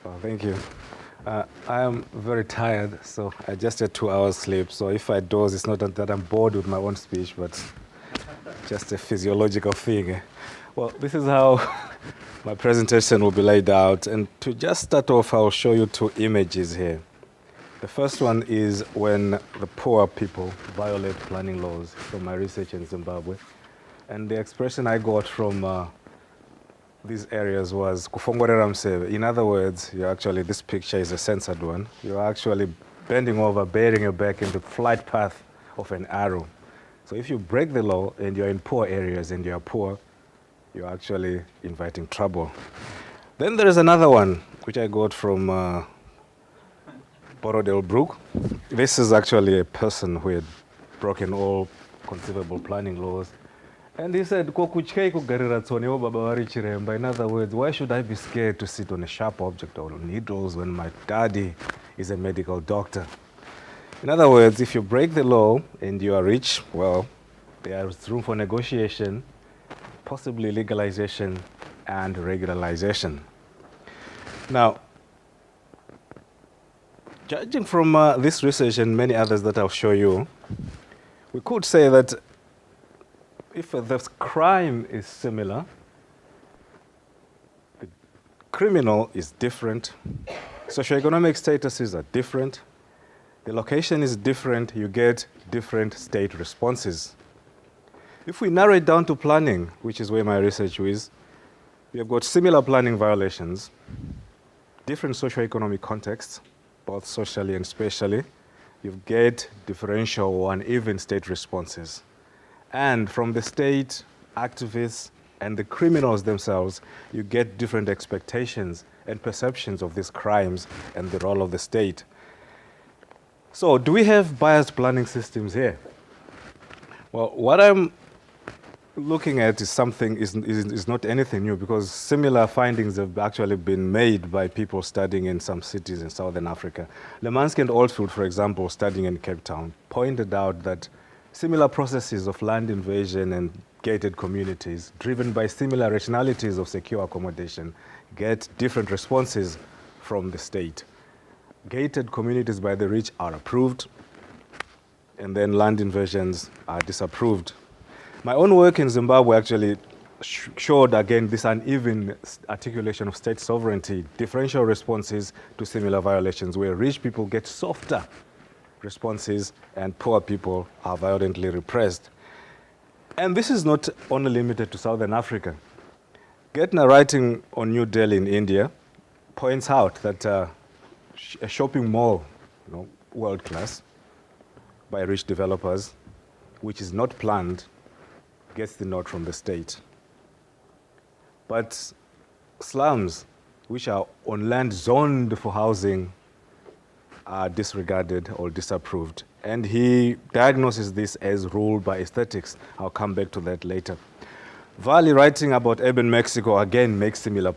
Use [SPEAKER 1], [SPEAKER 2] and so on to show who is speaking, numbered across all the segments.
[SPEAKER 1] Oh, thank you. I am very tired, so I just had 2 hours sleep. So if I doze, it's not that I'm bored with my own speech, but just a physiological thing. Well, this is how my presentation will be laid out. And to just start off, I'll show you two images here. The first one is when the poor people violate planning laws from my research in Zimbabwe. And the expression I got from these areas was kufongorera mseve. In other words, this picture is a censored one. You're actually bending over, bearing your back in the flight path of an arrow. So if you break the law and you're in poor areas and you're poor, you're actually inviting trouble. Then there is another one, which I got from Borodel Brook. This is actually a person who had broken all conceivable planning laws. And he said, in other words, why should I be scared to sit on a sharp object or needles when my daddy is a medical doctor? In other words, if you break the law and you are rich, well, there is room for negotiation, possibly legalization and regularization. Now, judging from this research and many others that I'll show you, we could say that if the crime is similar, the criminal is different, socioeconomic statuses are different, the location is different, you get different state responses. If we narrow it down to planning, which is where my research is, we have got similar planning violations, different socioeconomic contexts, both socially and spatially. You get differential or uneven state responses. And from the state, activists, and the criminals themselves, you get different expectations and perceptions of these crimes and the role of the state. So do we have biased planning systems here? Well, what I'm looking at is something is not anything new, because similar findings have actually been made by people studying in some cities in Southern Africa. Lemansky and Oldfield, for example, studying in Cape Town, pointed out that similar processes of land invasion and gated communities, driven by similar rationalities of secure accommodation, get different responses from the state. Gated communities by the rich are approved, and then land invasions are disapproved. My own work in Zimbabwe actually showed, again, this uneven articulation of state sovereignty, differential responses to similar violations, where rich people get softer responses and poor people are violently repressed. And this is not only limited to Southern Africa. Getner, writing on New Delhi in India, points out that a shopping mall, world class, by rich developers, which is not planned, gets the nod from the state. But slums, which are on land zoned for housing, are disregarded or disapproved. And he diagnoses this as ruled by aesthetics. I'll come back to that later. Valley, writing about urban Mexico, again makes similar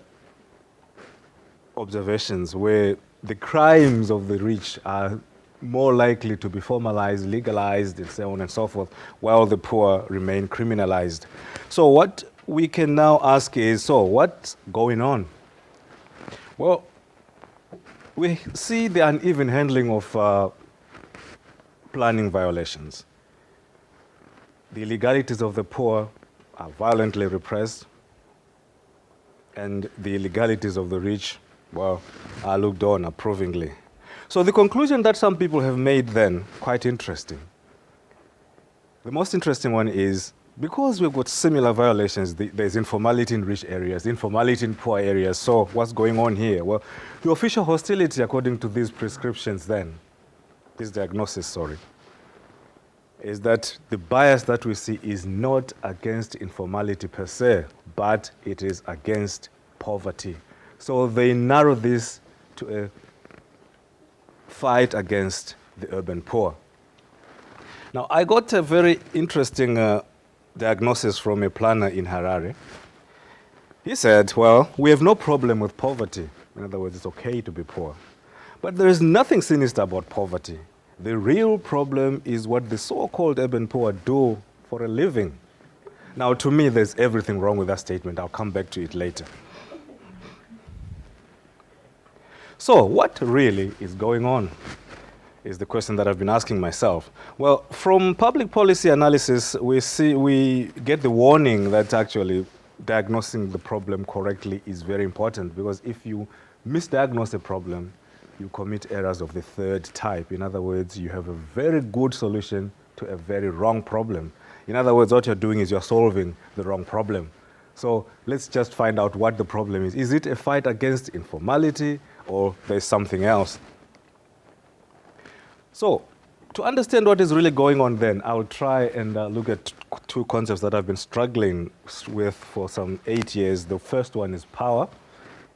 [SPEAKER 1] observations, where the crimes of the rich are more likely to be formalized, legalized, and so on and so forth, while the poor remain criminalized. So what we can now ask is, so what's going on? Well, we see the uneven handling of planning violations. The illegalities of the poor are violently repressed, and the illegalities of the rich, well, are looked on approvingly. So the conclusion that some people have made then, quite interesting. The most interesting one is, because we've got similar violations, there's informality in rich areas, informality in poor areas, so what's going on here? Well, the official hostility, according to these prescriptions then, this diagnosis, sorry, is that the bias that we see is not against informality per se, but it is against poverty. So they narrow this to a fight against the urban poor. Now, I got a very interesting diagnosis from a planner in Harare. He said, well, we have no problem with poverty. In other words, it's okay to be poor. But there is nothing sinister about poverty. The real problem is what the so-called urban poor do for a living. Now, to me, there's everything wrong with that statement. I'll come back to it later. So what really is going on is the question that I've been asking myself. Well, from public policy analysis, we get the warning that actually diagnosing the problem correctly is very important, because if you misdiagnose a problem, you commit errors of the third type. In other words, you have a very good solution to a very wrong problem. In other words, what you're doing is you're solving the wrong problem. So let's just find out what the problem is. Is it a fight against informality, or there's something else? So to understand what is really going on then, I'll try and look at two concepts that I've been struggling with for some 8 years. The first one is power,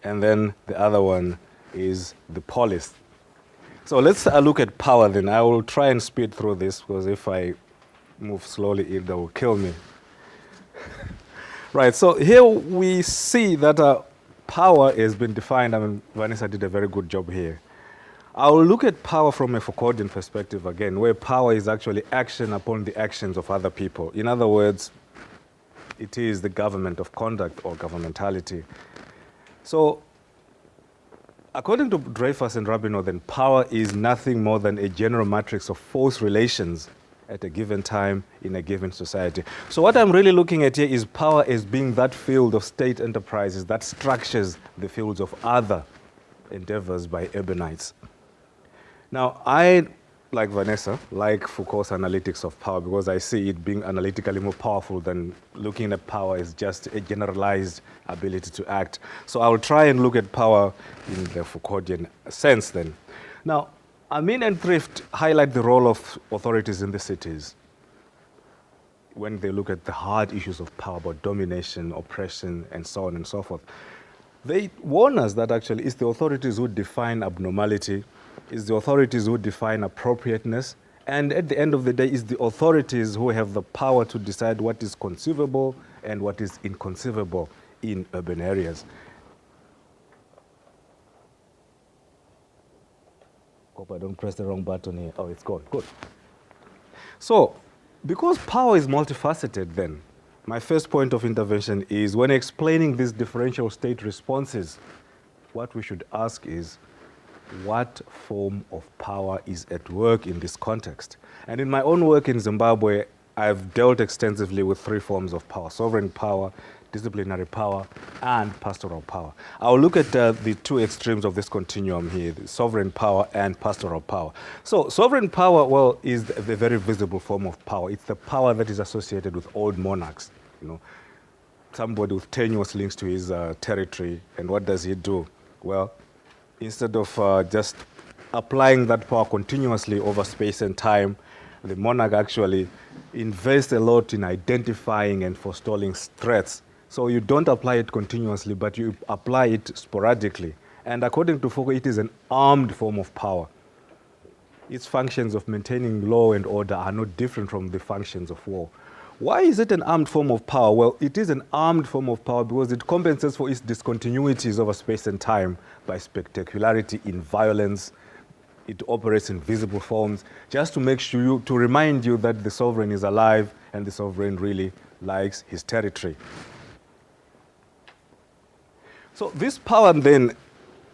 [SPEAKER 1] and then the other one is the polis. So let's look at power then. I will try and speed through this, because if I move slowly, it will kill me. Right, so here we see that power has been defined. I mean, Vanessa did a very good job here. I'll look at power from a Foucauldian perspective again, where power is actually action upon the actions of other people. In other words, it is the government of conduct or governmentality. So according to Dreyfus and Rabinow, then power is nothing more than a general matrix of force relations at a given time in a given society. So what I'm really looking at here is power as being that field of state enterprises that structures the fields of other endeavors by urbanites. Now, I, like Vanessa, like Foucault's analytics of power, because I see it being analytically more powerful than looking at power as just a generalized ability to act. So I'll try and look at power in the Foucauldian sense then. Now, Amin and Thrift highlight the role of authorities in the cities when they look at the hard issues of power, about domination, oppression, and so on and so forth. They warn us that actually it's the authorities who define abnormality, it's the authorities who define appropriateness, and at the end of the day, it's the authorities who have the power to decide what is conceivable and what is inconceivable in urban areas. Hope I don't press the wrong button here. Oh, it's gone. Good. So, because power is multifaceted then, my first point of intervention is when explaining these differential state responses, what we should ask is, what form of power is at work in this context? And in my own work in Zimbabwe, I've dealt extensively with three forms of power: sovereign power, disciplinary power, and pastoral power. I'll look at the two extremes of this continuum here, the sovereign power and pastoral power. So sovereign power, well, is the very visible form of power. It's the power that is associated with old monarchs, you know, somebody with tenuous links to his territory. And what does he do? Well, instead of just applying that power continuously over space and time, the monarch actually invests a lot in identifying and forestalling threats. So you don't apply it continuously, but you apply it sporadically. And according to Foucault, it is an armed form of power. Its functions of maintaining law and order are not different from the functions of war. Why is it an armed form of power? Well, it is an armed form of power because it compensates for its discontinuities over space and time by spectacularity in violence. It operates in visible forms, just to make sure to remind you that the sovereign is alive and the sovereign really likes his territory. So this power then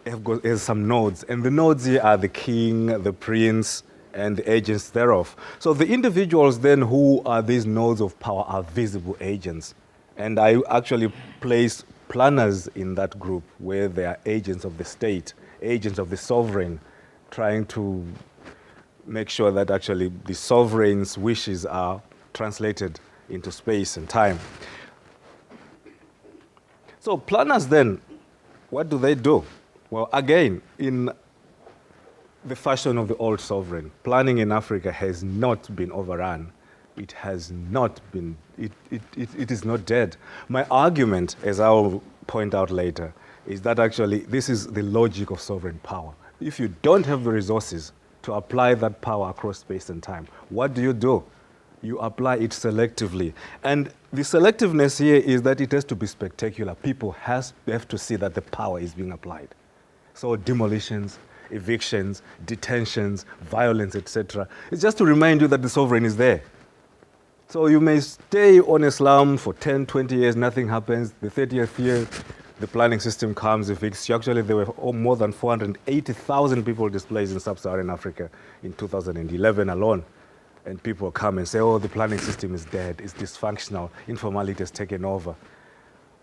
[SPEAKER 1] has some nodes, and the nodes here are the king, the prince, and the agents thereof. So the individuals then who are these nodes of power are visible agents. And I actually place planners in that group where they are agents of the state, agents of the sovereign, trying to make sure that actually the sovereign's wishes are translated into space and time. So planners then, what do? Well, again, in the fashion of the old sovereign, planning in Africa has not been overrun. It has not been, it is not dead. My argument, as I will point out later, is that actually this is the logic of sovereign power. If you don't have the resources to apply that power across space and time, what do? You apply it selectively. And the selectiveness here is that it has to be spectacular. People have to see that the power is being applied. So demolitions, evictions, detentions, violence, etc. It's just to remind you that the sovereign is there. So you may stay on a slum for 10, 20 years, nothing happens. The 30th year, the planning system comes, evicts you. Actually, there were more than 480,000 people displaced in sub-Saharan Africa in 2011 alone. And people come and say, oh, the planning system is dead, it's dysfunctional, informality has taken over.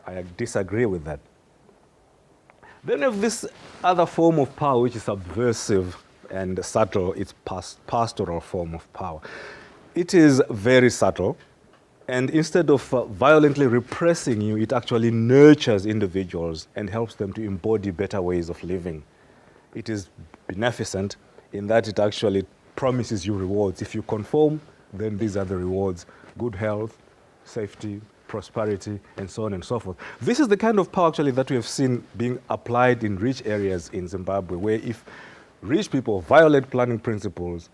[SPEAKER 1] I disagree with that. Then you have this other form of power, which is subversive and subtle. It's pastoral form of power. It is very subtle. And instead of violently repressing you, it actually nurtures individuals and helps them to embody better ways of living. It is beneficent in that it actually promises you rewards. If you conform, then these are the rewards: good health, safety, prosperity, and so on and so forth. This is the kind of power actually that we have seen being applied in rich areas in Zimbabwe, where if rich people violate planning principles,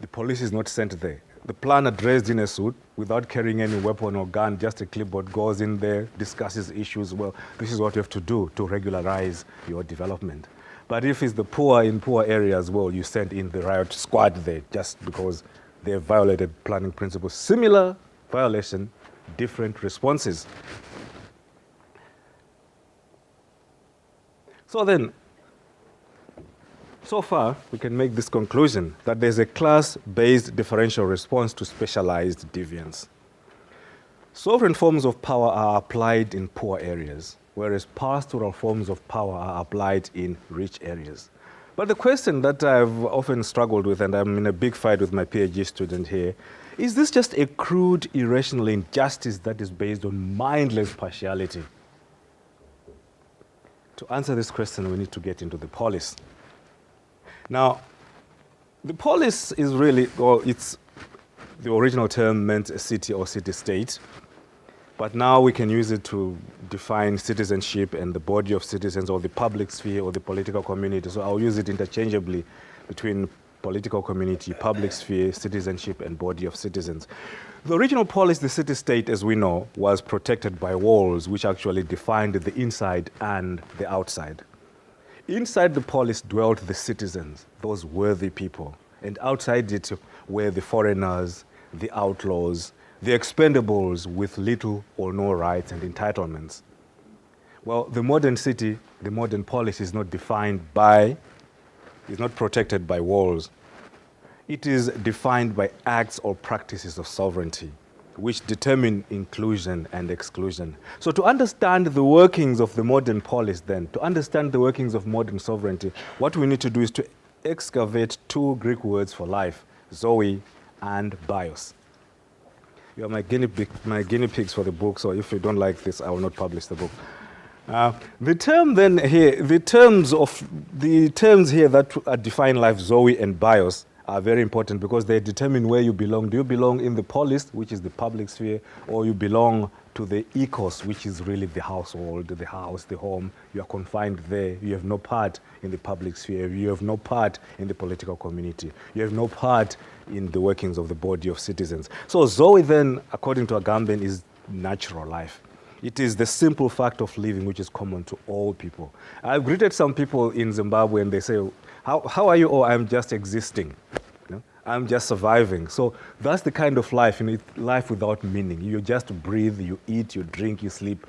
[SPEAKER 1] the police is not sent there. The planner, dressed in a suit, without carrying any weapon or gun, just a clipboard, goes in there, discusses issues. Well, this is what you have to do to regularize your development. But if it's the poor in poor areas, well, you send in the riot squad there just because they have violated planning principles. Similar violation, different responses. So then, so far, we can make this conclusion that there's a class-based differential response to specialized deviance. Sovereign forms of power are applied in poor areas, whereas pastoral forms of power are applied in rich areas. But the question that I've often struggled with, and I'm in a big fight with my PhD student here, is this just a crude, irrational injustice that is based on mindless partiality? To answer this question, we need to get into the polis. Now, the polis is really, well, it's the original term meant a city or city-state, but now we can use it to define citizenship and the body of citizens, or the public sphere, or the political community. So I'll use it interchangeably between political community, public sphere, citizenship, and body of citizens. The original polis, the city-state, as we know, was protected by walls, which actually defined the inside and the outside. Inside the polis dwelt the citizens, those worthy people, and outside it were the foreigners, the outlaws, the expendables with little or no rights and entitlements. Well, the modern city, the modern polis is not defined by, is not protected by walls. It is defined by acts or practices of sovereignty, which determine inclusion and exclusion. So to understand the workings of the modern polis then, to understand the workings of modern sovereignty, what we need to do is to excavate two Greek words for life, zoe and bios. You are my guinea pigs for the book, so if you don't like this, I will not publish the book. The term then here, the terms here that define life, zoe and bios, are very important because they determine where you belong. Do you belong in the polis, which is the public sphere, or you belong to the ecos, which is really the household, the house, the home? You are confined there. You have no part in the public sphere. You have no part in the political community. You have no part in the workings of the body of citizens. So Zoe then, according to Agamben, is natural life. It is the simple fact of living which is common to all people. I've greeted some people in Zimbabwe and they say, how are you? Oh, I'm just existing. You know? I'm just surviving. So that's the kind of life, life without meaning. You just breathe, you eat, you drink, you sleep.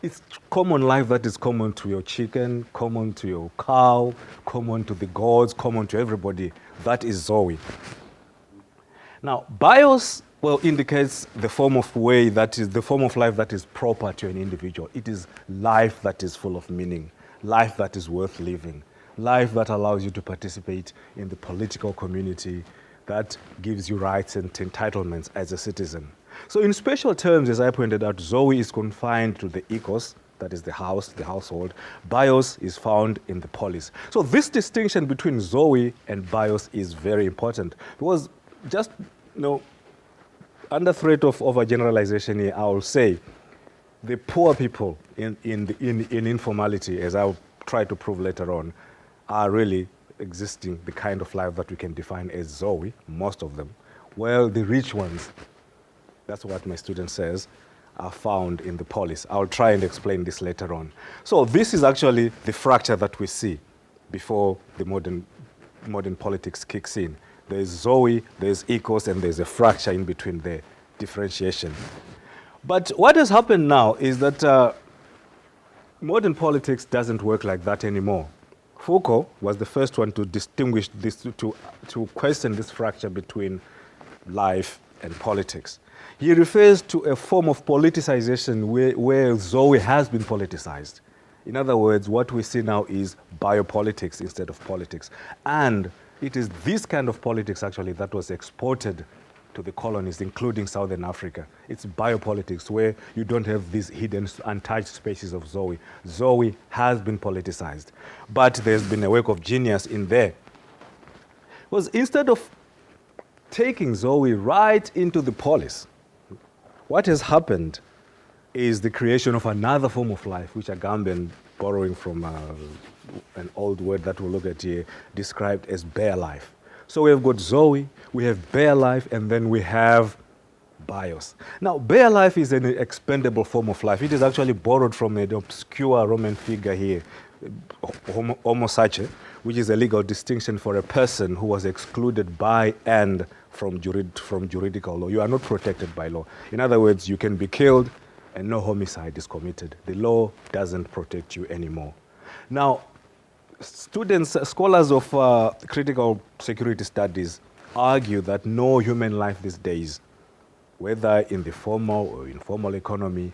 [SPEAKER 1] It's common life that is common to your chicken, common to your cow, common to the gods, common to everybody. That is Zoe. Now, bios, well, indicates the form of life that is proper to an individual. It is life that is full of meaning, life that is worth living, life that allows you to participate in the political community, that gives you rights and entitlements as a citizen. So in special terms, as I pointed out, Zoe is confined to the ecos, that is the house, the household. Bios is found in the polis. So this distinction between Zoe and bios is very important because just, under threat of overgeneralization here, I will say the poor people in informality, as I'll try to prove later on, are really existing the kind of life that we can define as Zoe, most of them. Well, the rich ones, that's what my student says, are found in the polis. I'll try and explain this later on. So this is actually the fracture that we see before the modern politics kicks in. There's Zoe, there's ecos, and there's a fracture in between there, differentiation. But what has happened now is that modern politics doesn't work like that anymore. Foucault was the first one to distinguish this, to question this fracture between life and politics. He refers to a form of politicization where Zoe has been politicized. In other words, what we see now is biopolitics instead of politics. And it is this kind of politics, actually, that was exported to the colonies, including Southern Africa. It's biopolitics, where you don't have these hidden, untouched spaces of Zoe. Zoe has been politicized. But there's been a work of genius in there. Because instead of taking Zoe right into the polis, what has happened is the creation of another form of life, which Agamben, borrowing from an old word that we'll look at here, described as bare life. So we have got Zoe, we have bare life, and then we have bios. Now, bare life is an expendable form of life. It is actually borrowed from an obscure Roman figure here, homo sacer, which is a legal distinction for a person who was excluded by and from juridical law. You are not protected by law. In other words, you can be killed and no homicide is committed. The law doesn't protect you anymore. Now, scholars of critical security studies argue that no human life these days, whether in the formal or informal economy,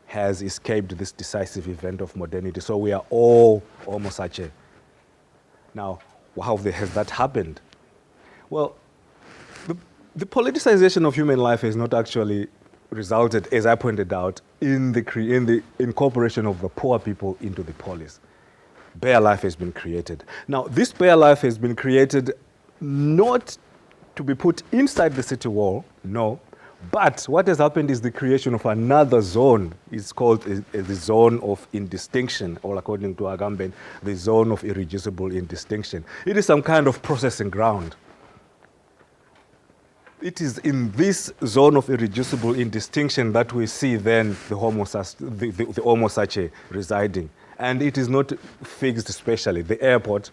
[SPEAKER 1] has escaped this decisive event of modernity. So we are all homo sacer. Now, how has that happened? Well, the politicization of human life has not actually resulted, as I pointed out, in the incorporation of the poor people into the polis. Bare life has been created. Now, this bare life has been created not to be put inside the city wall, no, but what has happened is the creation of another zone. It's called the zone of indistinction, or according to Agamben, the zone of irreducible indistinction. It is some kind of processing ground. It is in this zone of irreducible indistinction that we see then the homo sacer residing. And it is not fixed spatially. The airport,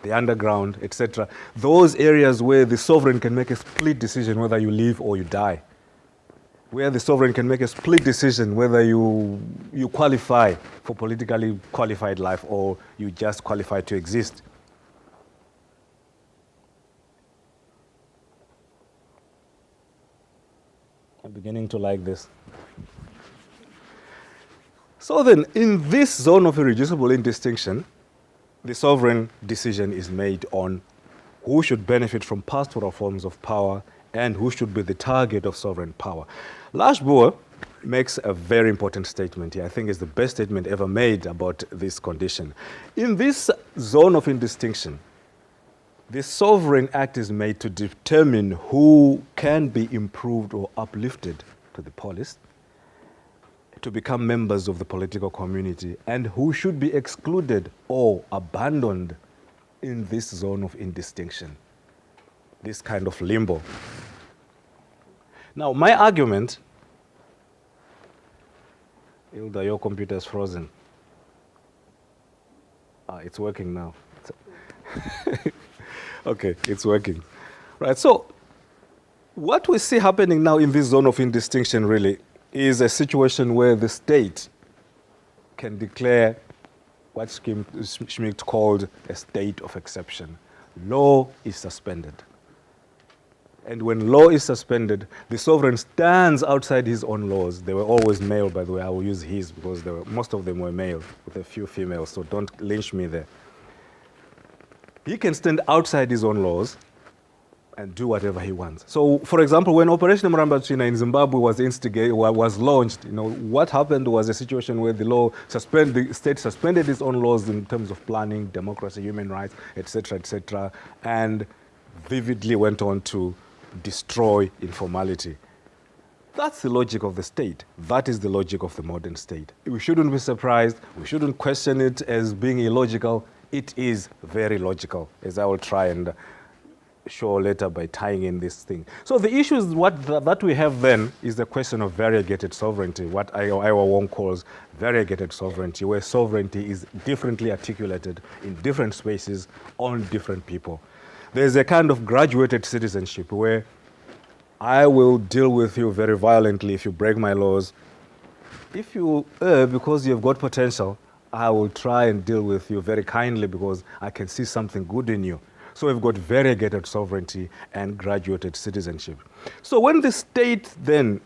[SPEAKER 1] the underground, etc. Those areas where the sovereign can make a split decision whether you live or you die. Where the sovereign can make a split decision whether you qualify for politically qualified life or you just qualify to exist. I'm beginning to like this. So then, in this zone of irreducible indistinction, the sovereign decision is made on who should benefit from pastoral forms of power and who should be the target of sovereign power. Lashboer makes a very important statement here. I think it's the best statement ever made about this condition. In this zone of indistinction, the sovereign act is made to determine who can be improved or uplifted to the polis, to become members of the political community, and who should be excluded or abandoned in this zone of indistinction, this kind of limbo. Now, my argument, Hilda, your computer is frozen. It's working now. Okay, it's working. Right, so what we see happening now in this zone of indistinction really is a situation where the state can declare what Schmidt called a state of exception. Law is suspended. And when law is suspended, the sovereign stands outside his own laws. They were always male, by the way. I will use his because most of them were male, with a few females, so don't lynch me there. He can stand outside his own laws and do whatever he wants. So, for example, when Operation Mrambachina in Zimbabwe was launched, what happened was a situation where the state suspended its own laws in terms of planning, democracy, human rights, etc., and vividly went on to destroy informality. That's the logic of the state. That is the logic of the modern state. We shouldn't be surprised. We shouldn't question it as being illogical. It is very logical, as I will try and show later by tying in this thing. So the issue is that we have then is the question of variegated sovereignty, what Iowa Wong calls variegated sovereignty, where sovereignty is differently articulated in different spaces on different people. There's a kind of graduated citizenship where I will deal with you very violently if you break my laws, if you err because you've got potential, I will try and deal with you very kindly because I can see something good in you. So we've got variegated sovereignty and graduated citizenship. So when the state then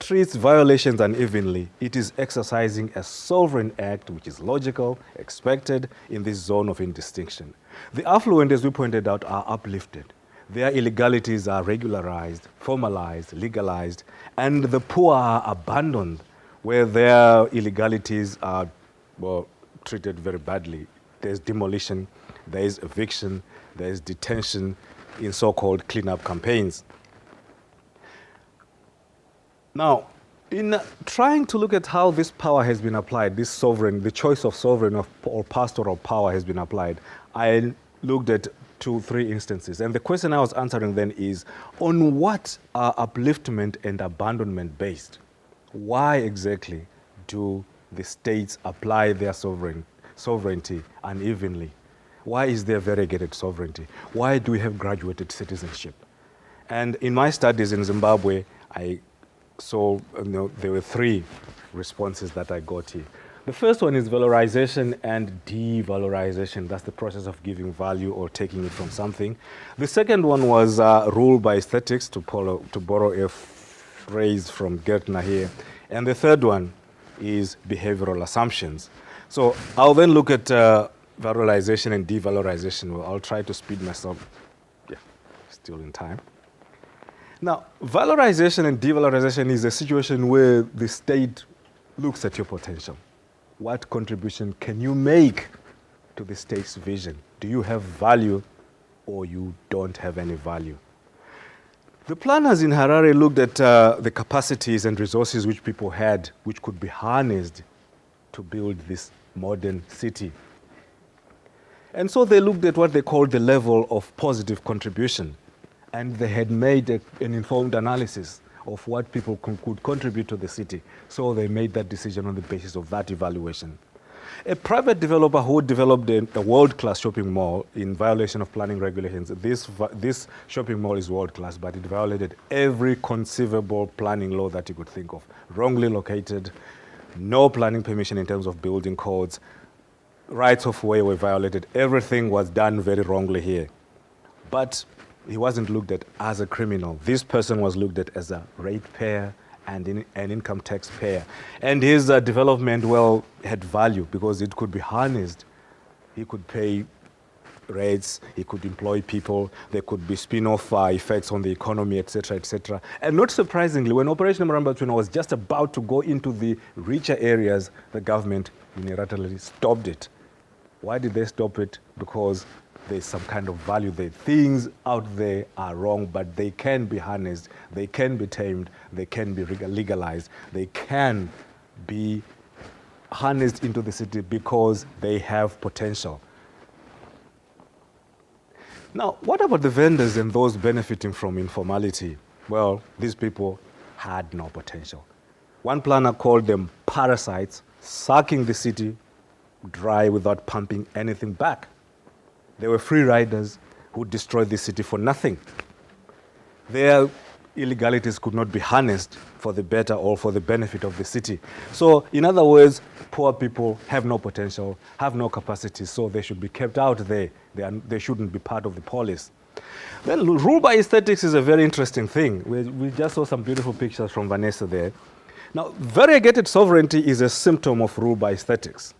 [SPEAKER 1] treats violations unevenly, it is exercising a sovereign act which is logical, expected in this zone of indistinction. The affluent, as we pointed out, are uplifted. Their illegalities are regularized, formalized, legalized, and the poor are abandoned, where their illegalities are treated very badly. There's demolition, there is eviction, there is detention in so-called cleanup campaigns. Now, in trying to look at how this power has been applied, this sovereign, the choice of sovereign or pastoral power has been applied, I looked at 2-3 instances. And the question I was answering then is, on what are upliftment and abandonment based? Why exactly do the states apply their sovereignty unevenly? Why is there variegated sovereignty? Why do we have graduated citizenship? And in my studies in Zimbabwe, I saw there were 3 responses that I got here. The first one is valorization and devalorization. That's the process of giving value or taking it from something. The second one was rule by aesthetics, to borrow a phrase from Gertner here. And the third one is behavioral assumptions. So I'll then look at valorization and devalorization. Well, I'll try to speed myself. Yeah, still in time. Now, valorization and devalorization is a situation where the state looks at your potential. What contribution can you make to the state's vision? Do you have value or you don't have any value? The planners in Harare looked at the capacities and resources which people had, which could be harnessed to build this modern city. And so they looked at what they called the level of positive contribution. And they had made an informed analysis of what people could contribute to the city. So they made that decision on the basis of that evaluation. A private developer who developed a world-class shopping mall in violation of planning regulations, this shopping mall is world-class, but it violated every conceivable planning law that you could think of. Wrongly located, no planning permission in terms of building codes, rights of way were violated. Everything was done very wrongly here. But he wasn't looked at as a criminal. This person was looked at as a ratepayer and an income taxpayer. And his development, well, had value because it could be harnessed. He could pay rates, he could employ people, there could be spin-off effects on the economy, etc., etc. And not surprisingly, when Operation Maramba Twina was just about to go into the richer areas, the government unilaterally stopped it. Why did they stop it? Because there's some kind of value there. Things out there are wrong, but they can be harnessed, they can be tamed, they can be legalized, they can be harnessed into the city because they have potential. Now, what about the vendors and those benefiting from informality? Well, these people had no potential. One planner called them parasites, sucking the city dry without pumping anything back. They were free riders who destroyed the city for nothing. Their illegalities could not be harnessed for the better or for the benefit of the city. So, in other words, poor people have no potential, have no capacity, so they should be kept out there. They shouldn't be part of the polis. Then rule by aesthetics is a very interesting thing. We just saw some beautiful pictures from Vanessa there. Now, variegated sovereignty is a symptom of rule by aesthetics.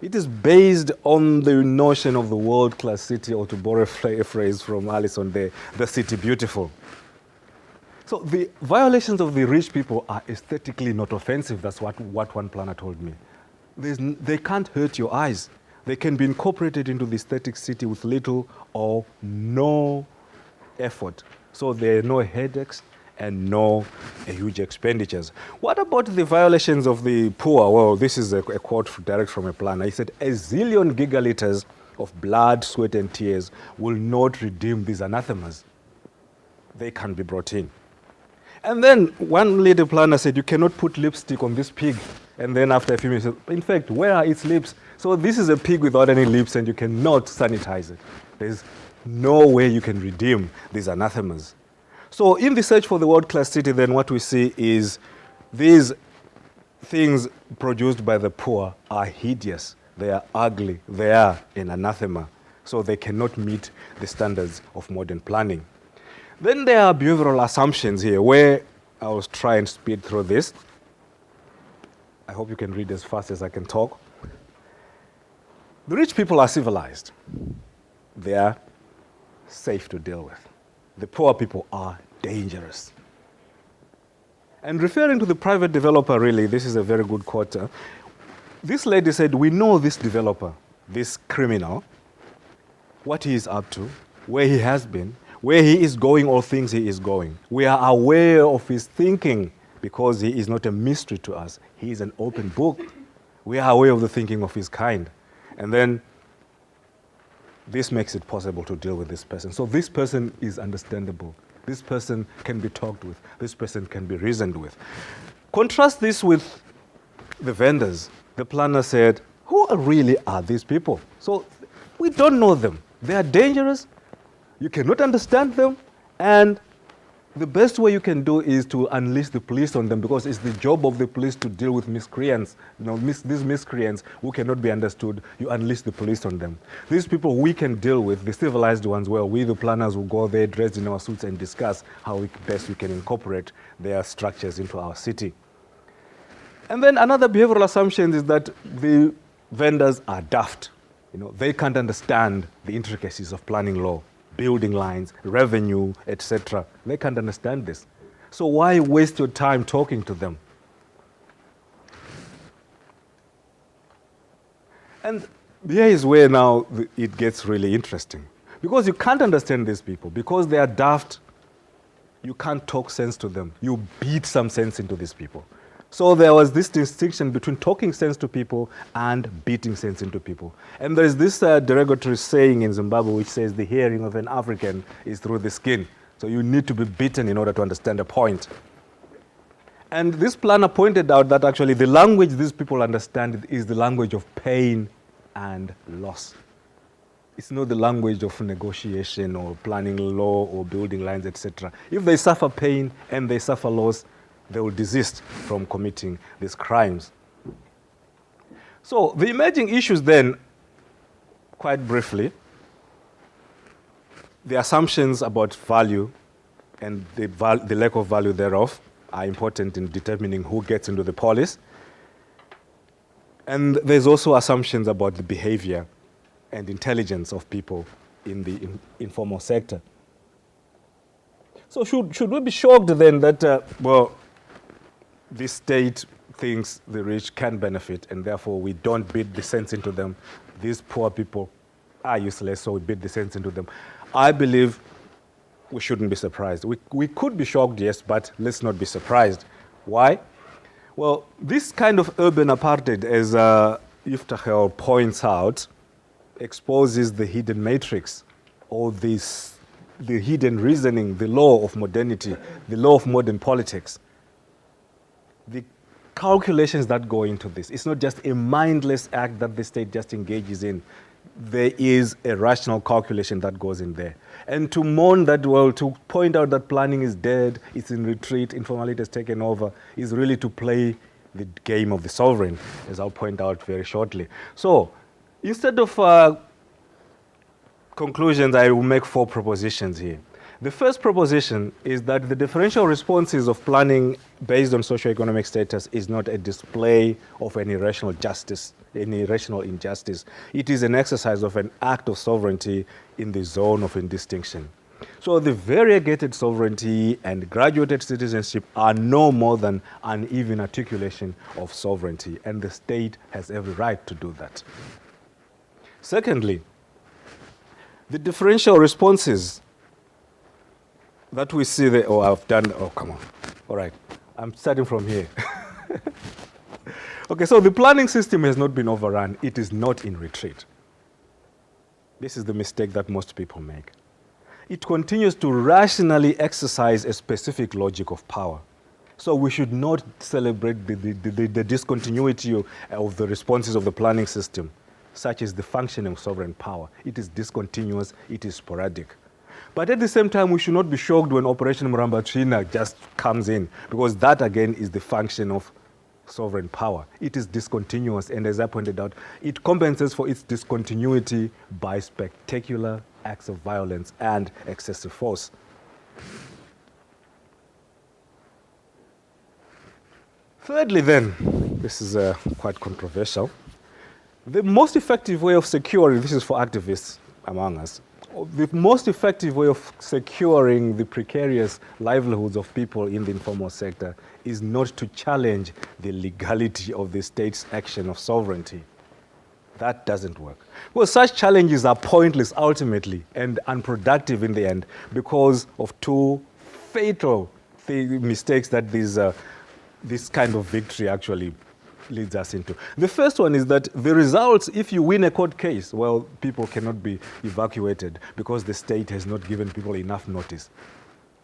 [SPEAKER 1] It is based on the notion of the world-class city, or to borrow a phrase from Alison there, the city beautiful. So the violations of the rich people are aesthetically not offensive. That's what one planner told me. They can't hurt your eyes. They can be incorporated into the aesthetic city with little or no effort. So there are no headaches and no huge expenditures. What about the violations of the poor? Well, this is a quote direct from a planner. He said, "A zillion gigaliters of blood, sweat, and tears will not redeem these anathemas. They can be brought in." And then one lady planner said, "You cannot put lipstick on this pig." And then after a few minutes, said, "In fact, where are its lips?" So this is a pig without any lips, and you cannot sanitize it. There's no way you can redeem these anathemas. So in the search for the world-class city, then what we see is these things produced by the poor are hideous, they are ugly, they are an anathema, so they cannot meet the standards of modern planning. Then there are behavioral assumptions here, where I will try and speed through this. I hope you can read as fast as I can talk. The rich people are civilized. They are safe to deal with. The poor people are dangerous. And referring to the private developer, really, this is a very good quote. This lady said, we know this developer, this criminal, what he is up to, where he has been, where he is going or thinks he is going. We are aware of his thinking because he is not a mystery to us. He is an open book. We are aware of the thinking of his kind. And then this makes it possible to deal with this person. So this person is understandable. This person can be talked with. This person can be reasoned with. Contrast this with the vendors. The planner said, who really are these people? So we don't know them. They are dangerous. You cannot understand them. And the best way you can do is to unleash the police on them, because it's the job of the police to deal with miscreants. These miscreants who cannot be understood, you unleash the police on them. These people we can deal with, the civilized ones, well, we the planners will go there dressed in our suits and discuss how best we can incorporate their structures into our city. And then another behavioral assumption is that the vendors are daft. They can't understand the intricacies of planning law, building lines, revenue, etc. They can't understand this. So why waste your time talking to them? And here is where now it gets really interesting. Because you can't understand these people, because they are daft, you can't talk sense to them. You beat some sense into these people. So there was this distinction between talking sense to people and beating sense into people. And there's this derogatory saying in Zimbabwe which says the hearing of an African is through the skin. So you need to be beaten in order to understand a point. And this planner pointed out that actually the language these people understand is the language of pain and loss. It's not the language of negotiation or planning law or building lines, etc. If they suffer pain and they suffer loss, they will desist from committing these crimes. So the emerging issues then, quite briefly, the assumptions about value and the lack of value thereof are important in determining who gets into the polis. And there's also assumptions about the behavior and intelligence of people in the informal sector. So should we be shocked then that, this state thinks the rich can benefit, and therefore we don't beat the sense into them? These poor people are useless, so we beat the sense into them. I believe we shouldn't be surprised. We could be shocked, yes, but let's not be surprised. Why? Well, this kind of urban apartheid, as Yiftachel points out, exposes the hidden matrix, or the hidden reasoning, the law of modernity, the law of modern politics. The calculations that go into this, it's not just a mindless act that the state just engages in. There is a rational calculation that goes in there. And to mourn that, well, to point out that planning is dead, it's in retreat, informality has taken over, is really to play the game of the sovereign, as I'll point out very shortly. So instead of conclusions, I will make 4 propositions here. The first proposition is that the differential responses of planning based on socioeconomic status is not a display of any rational justice, any rational injustice. It is an exercise of an act of sovereignty in the zone of indistinction. So the variegated sovereignty and graduated citizenship are no more than uneven articulation of sovereignty, and the state has every right to do that. Secondly, the differential responses that we see there, come on. All right, I'm starting from here. Okay, so the planning system has not been overrun. It is not in retreat. This is the mistake that most people make. It continues to rationally exercise a specific logic of power. So we should not celebrate the discontinuity of the responses of the planning system, such as the functioning of sovereign power. It is discontinuous, it is sporadic. But at the same time, we should not be shocked when Operation Mrambatrina just comes in, because that again is the function of sovereign power. It is discontinuous, and as I pointed out, it compensates for its discontinuity by spectacular acts of violence and excessive force. Thirdly then, this is quite controversial, the most effective way of securing, this is for activists among us, the most effective way of securing the precarious livelihoods of people in the informal sector is not to challenge the legality of the state's action of sovereignty. That doesn't work. Well, such challenges are pointless ultimately and unproductive in the end because of two fatal mistakes that this kind of victory actually leads us into. The first one is that the results, if you win a court case, well, people cannot be evacuated because the state has not given people enough notice.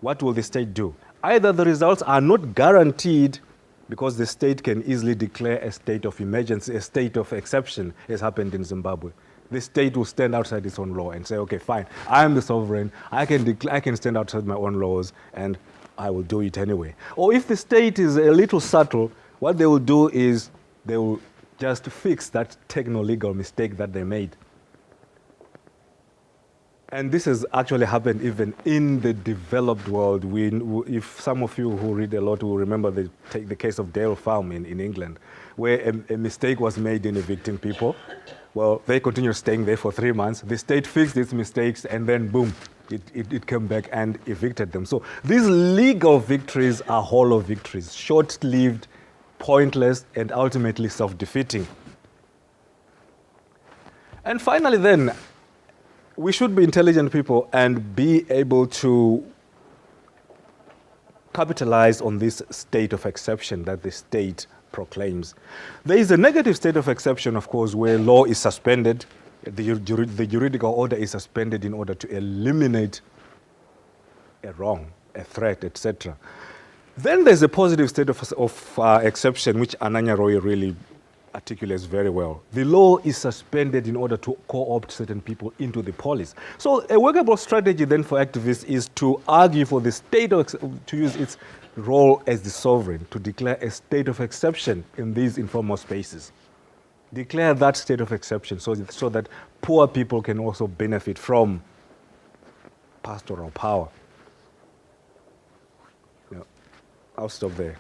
[SPEAKER 1] What will the state do? Either the results are not guaranteed because the state can easily declare a state of emergency, a state of exception, as happened in Zimbabwe. The state will stand outside its own law and say, okay, fine, I am the sovereign, I can stand outside my own laws, and I will do it anyway. Or if the state is a little subtle, what they will do is they will just fix that techno-legal mistake that they made. And this has actually happened even in the developed world. If some of you who read a lot will remember the case of Dale Farm in England, where a mistake was made in evicting people. Well, they continued staying there for 3 months. The state fixed its mistakes, and then boom, it came back and evicted them. So these legal victories are hollow victories, short-lived, pointless, and ultimately self-defeating. And finally then, we should be intelligent people and be able to capitalize on this state of exception that the state proclaims. There is a negative state of exception, of course, where law is suspended, the juridical order is suspended in order to eliminate a wrong, a threat, etc. Then there's a positive state of exception, which Ananya Roy really articulates very well. The law is suspended in order to co-opt certain people into the polis. So a workable strategy then for activists is to argue for the state to use its role as the sovereign, to declare a state of exception in these informal spaces. Declare that state of exception so that poor people can also benefit from pastoral power. I'll stop there.